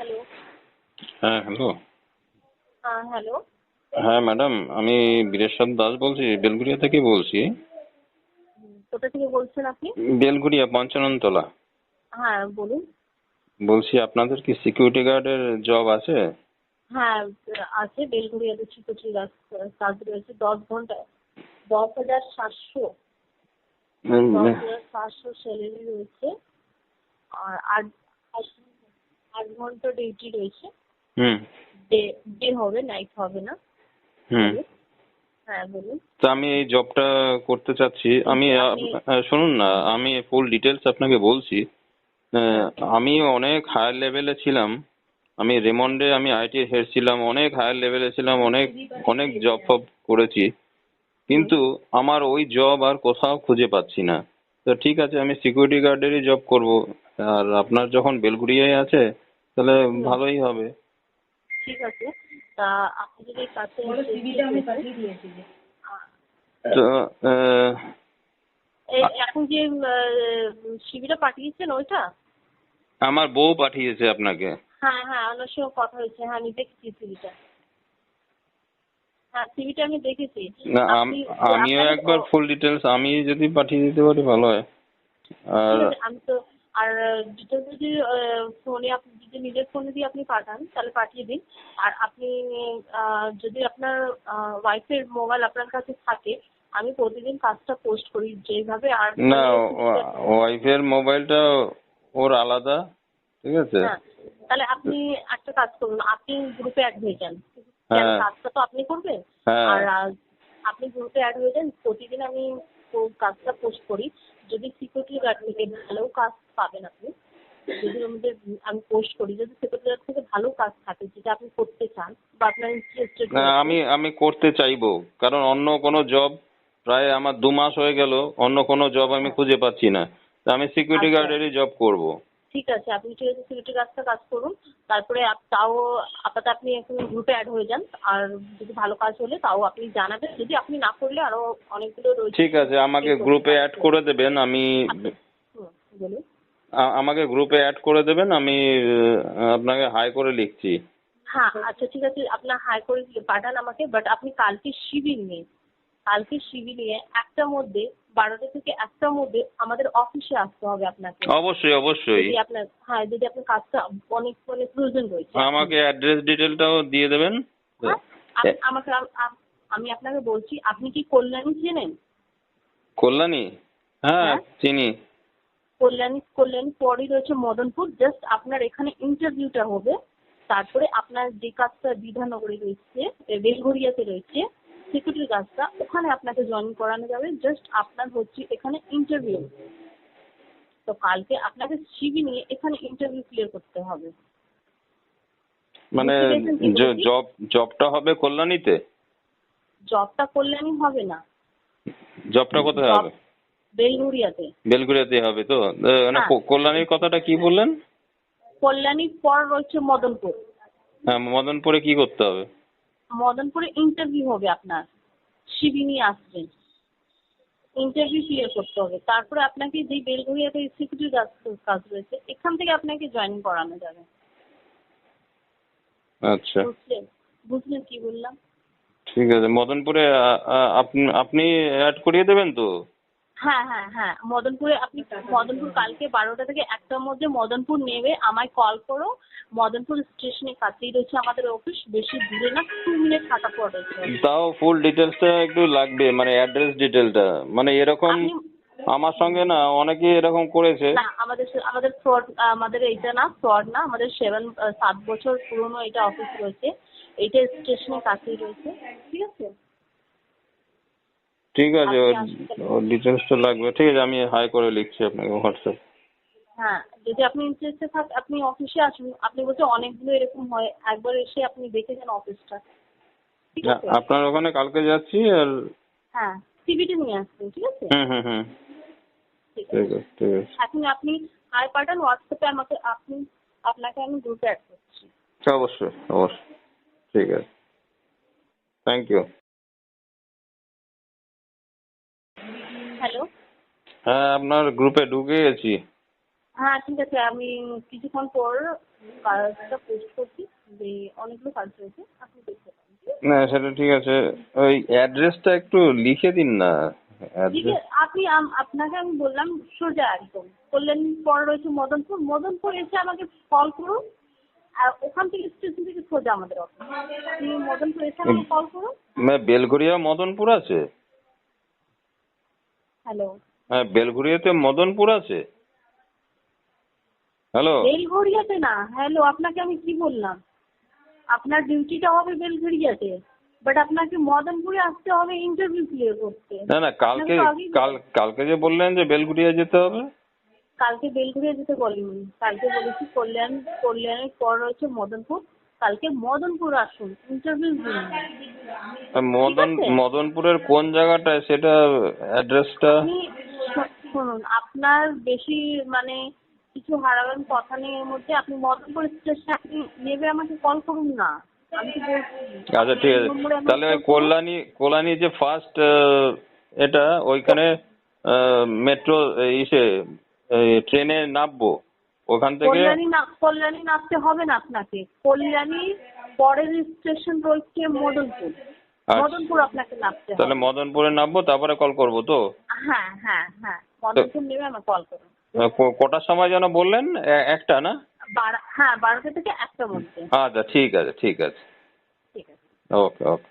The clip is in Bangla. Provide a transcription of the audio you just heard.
হ্যালো। হ্যাঁ, হ্যালো। হ্যালো। হ্যাঁ ম্যাডাম, আমি বীরেশ্বর দাস বলছি, বেলঘরিয়া থেকে বলছি। কোথা থেকে বলছেন আপনি? বেলঘরিয়া পঞ্চাননতলা। হ্যাঁ, বলুন। বলছি আপনাদের কি সিকিউরিটি গার্ডের জব আছে? হ্যাঁ, আছে। বেলঘরিয়াতে সিকিউরিটি কাজ রয়েছে 10 ঘন্টা, 10,700, উম, 10,700 স্যালারি রয়েছে। আর 8 ঘন্টা ডিউটি রয়েছে। হুম ডে ডে হবে, নাইট হবে না। হুম বলুন। হ্যাঁ, বলুন। তা আমি এই জবটা করতে চাচ্ছি। আমি কিন্তু আপনি শুনুন না, আমি ফুল ডিটেলস আপনাকে বলছি। আহ, হ্যাঁ, আমি অনেক হায়ার লেভেলে ছিলাম। আমি রেমন্ডে আমি আইটির হেড ছিলাম, অনেক হায়ার লেভেলে ছিলাম, অনেক অনেক জব ফব করেছি। হুম, কিন্তু আমার ওই জব আর কোথাও খুঁজে পাচ্ছি না। তো ঠিক আছে, আমি সিকিউরিটি গার্ডেরই জব করব। আর আপনার যখন বেলঘরিয়ায় আছে তাহলে হুম, ভালোই হবে। ঠিক আছে। তা আপনি যদি কাছে তো এখন যে সিভিটা পাঠিয়েছেন ওইটা? আমার বউ পাঠিয়েছে আপনাকে। হ্যাঁ, হ্যাঁ, ওনার সঙ্গে কথা হয়েছে। হ্যাঁ, আমি দেখেছি সিভিটা। হ্যাঁ, সিভিটা আমি দেখেছি। না, আপনি আমিও আপনাকে একবার ফুল ডিটেলস আমি যদি পাঠিয়ে দিতে পারি ভালো হয়। আর ঠিক আছে। আমি তো আর ডিটেলস যদি ফোনে আপনি যদি নিজের ফোনে দিয়ে আপনি পাঠান তাহলে পাঠিয়ে দিন। আর আপনি যদি আপনার ওয়াইফের মোবাইল আপনার কাছে থাকে, আমি প্রতিদিন কাজটা পোস্ট করি যেভাবে। আর না, মানে সিভিটা। ওয়াইফের মোবাইলটা ওর আলাদা, ঠিক আছে। হ্যাঁ, তাহলে আপনি একটা কাজ করুন, আপনি গ্রুপে অ্যাড হয়ে যান। কেন, হ্যাঁ কাজটা তো আপনি করবেন। হ্যাঁ। আর আপনি গ্রুপে অ্যাড হয়ে যান। প্রতিদিন আমি কাজটা পোস্ট করি। যদি সিকিউরিটি গার্ড থেকে ভালো কাজ পাবেন আপনি, যদি আমাদের আমি পোস্ট করি, যদি সিকিউরিটি গার্ড থেকে ভালো কাজ থাকে যেটা আপনি করতে চান বা আপনার ইন্টারেস্টেড না, রয়েছে। আমি আমি করতে চাইবো। কারণ অন্য কোনো জব প্রায় আমার 2 মাস হয়ে গেল, অন্য কোনো জব আমি হ্যাঁ, খুঁজে পাচ্ছি না। তা আমি সিকিউরিটি আচ্ছা, গার্ডেরই জব করব। ঠিক আছে। আপনি ঠিক আছে সিকিউরিটি গার্ডটা কাজ করুন। তারপরে তাও আপাতত আপনি এখন গ্রুপে অ্যাড হয়ে যান। আর যদি ভালো কাজ হলে তাও আপনি জানাবেন। যদি আপনি না করলে আরো অনেকগুলো রয়েছে ঠিক আছে, আমাকে সিকিউরিটি গ্রুপে কাজ অ্যাড রয়েছে। করে দেবেন। আমি আপনি বলুন। আমাকে গ্রুপে অ্যাড করে দেবেন। আমি আপনাকে হাই করে লিখছি। হ্যাঁ, আচ্ছা, ঠিক আছে। আপনার হাই করে দিয়ে পাঠান আমাকে। বাট আপনি কালকে শিবির নিন। কালকে শিবির নিয়ে 1টার মধ্যে, 12টা থেকে 1টার মধ্যে আমাদের অফিসে আসতে হবে আপনাকে। অবশ্যই অবশ্যই। যদি আপনার কাজটা অনেক মানে প্রয়োজন রয়েছে এখন। আমাকে অ্যাড্রেস ডিটেলটাও দিয়ে দেবেন। হ্যাঁ, আমাকে আমি আপনাকে বলছি, আপনি কি কল্যাণী চেনেন? কল্যাণী? হ্যাঁ, হ্যাঁ, চিনি। কল্যাণী পরই রয়েছে মদনপুর। জাস্ট আপনার এখানে ইন্টারভিউটা হবে। তারপরে আপনার যে কাজটা বিধাননগরে রয়েছে, বেলঘরিয়াতে রয়েছে সিকিউরিটির কাজটা, ওখানে আপনাকে জয়েন করানো যাবে। জাস্ট আপনার হচ্ছে এখানে ইন্টারভিউ। তো কালকে আপনাকে সিভি নিয়ে এখানে ইন্টারভিউ ক্লিয়ার করতে হবে। মানে বুঝতে পেরেছেন কি বলেছি? জবটা হবে কল্যাণীতে? জবটা কল্যাণী হবে না। জবটা কোথায় জব হবে? বেলঘরিয়াতে। বেলগুড়িয়াতে হবে তো? মানে হ্যাঁ, কল্যাণীর কথাটা কি বললেন? কল্যাণীর পর রয়েছে মদনপুর। হ্যাঁ, মদনপুরে কি করতে হবে? মদনপুরে ইন্টারভিউ হবে আপনার। সিভি নিয়ে আসবেন, ইন্টারভিউ ক্লিয়ার করতে হবে। তারপরে আপনাকে যে বেলঘরিয়াতে সিকিউরিটি কাজ রয়েছে এখান থেকে আপনাকে জয়েন করানো যাবে। আচ্ছা, বুঝলেন? বুঝলেন কি বললাম? ঠিক আছে। মদনপুরে আপনি আপনি অ্যাড করিয়ে দেবেন তো? হ্যাঁ, হ্যাঁ, হ্যাঁ, মদনপুর কালকে 12টা থেকে 1টার মধ্যে মদনপুর নেমে আমায় কল করো। মদনপুর স্টেশনের কাছেই রয়েছে আমাদের অফিস, বেশি দূরে না, 2 মিনিট হাঁটা পর রয়েছে অফিস। তাও ফুল ডিটেলসটা একটু লাগবে, মানে অ্যাড্রেস ডিটেলটা। মানে এরকম আপনি আমার সঙ্গে না অনেকেই এরকম করেছে। না, আমাদের ফ্রড, আমাদের এইটা না ফ্রড না, আমাদের 7 বছর পুরনো এটা অফিস রয়েছে। এইটা স্টেশনের কাছেই রয়েছে। ঠিক আছে, ঠিক আছে, আপনি ওর আসতে। ওর ডিটেলসটা লাগবে। ঠিক আছে, আমি হাই করে লিখছি আপনাকে হোয়াটসঅ্যাপ। হ্যাঁ, যদি আপনি ইন্টারেস্টেড থাকেন আপনি অফিসে আসুন। আপনি বলছে অনেকগুলো এরকম হয়, একবার এসে আপনি দেখে যান অফিসটা। ঠিক হ্যাঁ, আছে। আপনার ওখানে কালকে যাচ্ছি। আর হ্যাঁ, সিভিটি নিয়ে আসবেন। ঠিক আছে, হুম হুম হুম ঠিক ঠিক আছে। আছে ঠিক আছে। এখন আপনি হাই পাঠান হোয়াটসঅ্যাপে আমাকে। আপনাকে আমি গ্রুপে অ্যাড করছি। অবশ্যই অবশ্যই। ঠিক আছে, থ্যাংক ইউ। হ্যালো। হ্যাঁ, আপনার গ্রুপে ঢুকে গেছি। হ্যাঁ, ঠিক আছে। আমি কিছুক্ষণ পর কাজটা পোস্ট করছি, যে অনেকগুলো কাজ রয়েছে, আপনি দেখতে পারেন। না সেটা ঠিক আছে, ওই অ্যাড্রেসটা একটু লিখে দিন না। ঠিক অ্যাড্রেস আছে, আপনাকে আমি বললাম সোজা একদম কল্যাণ পরে রয়েছে মদনপুর, মদনপুর এসে আমাকে কল করুন। আর ওখান থেকে স্টেশন থেকে সোজা আমাদের অফিস, আপনি মদনপুর এসে আমাকে কল করুন। বেলঘরিয়া মদনপুর আছে? হ্যালো, হ্যাঁ, বেলঘরিয়াতে মদনপুর আছে। হ্যালো। বেলঘরিয়াতে না, হ্যালো, আপনাকে আমি কি বললাম, আপনার ডিউটিটা হবে বেলঘরিয়াতে, বাট আপনাকে মদনপুরে আসতে হবে ইন্টারভিউ ক্লিয়ার করতে। না না, আপনাকে তো আগেই বলা। কালকে যে বললেন যে বেলঘরিয়া যেতে হবে। কালকে বেলঘরিয়া যেতে বলিনি, কালকে বলেছি কল্যাণের পর রয়েছে মদনপুর, কালকে মদনপুর আসুন ইন্টারভিউ দিন। মদনপুরের কোন জায়গাটায় সেটা অ্যাড্রেসটা? আপনি শুনুন, আপনার বেশি মানে কিছু হারাবেন কথা নেই এর মধ্যে, আপনি মদনপুর স্টেশনে আপনি নেবে আমাকে কল করুন না, আমি তো বলছি। আচ্ছা ঠিক আছে, তাহলে ওই কল্যাণী যে ফার্স্ট এটা ওইখানে মেট্রো ইসে ট্রেনে নামবো ওখান থেকে। কল্যাণী নামতে হবে না আপনাকে, কল্যাণীর পরের স্টেশন রয়েছে মদনপুর, মদনপুর আপনাকে নামতে হবে। তাহলে মদনপুরে নামবো, তারপরে কল করবো তো? হ্যাঁ হ্যাঁ হ্যাঁ, মদনপুর নেমে আমার কল করুন। কটার সময় যেন বললেন? একটা না? হ্যাঁ, 12টা থেকে 1টার মধ্যে। আচ্ছা ঠিক আছে, ঠিক আছে। ঠিক আছে। ওকে ওকে।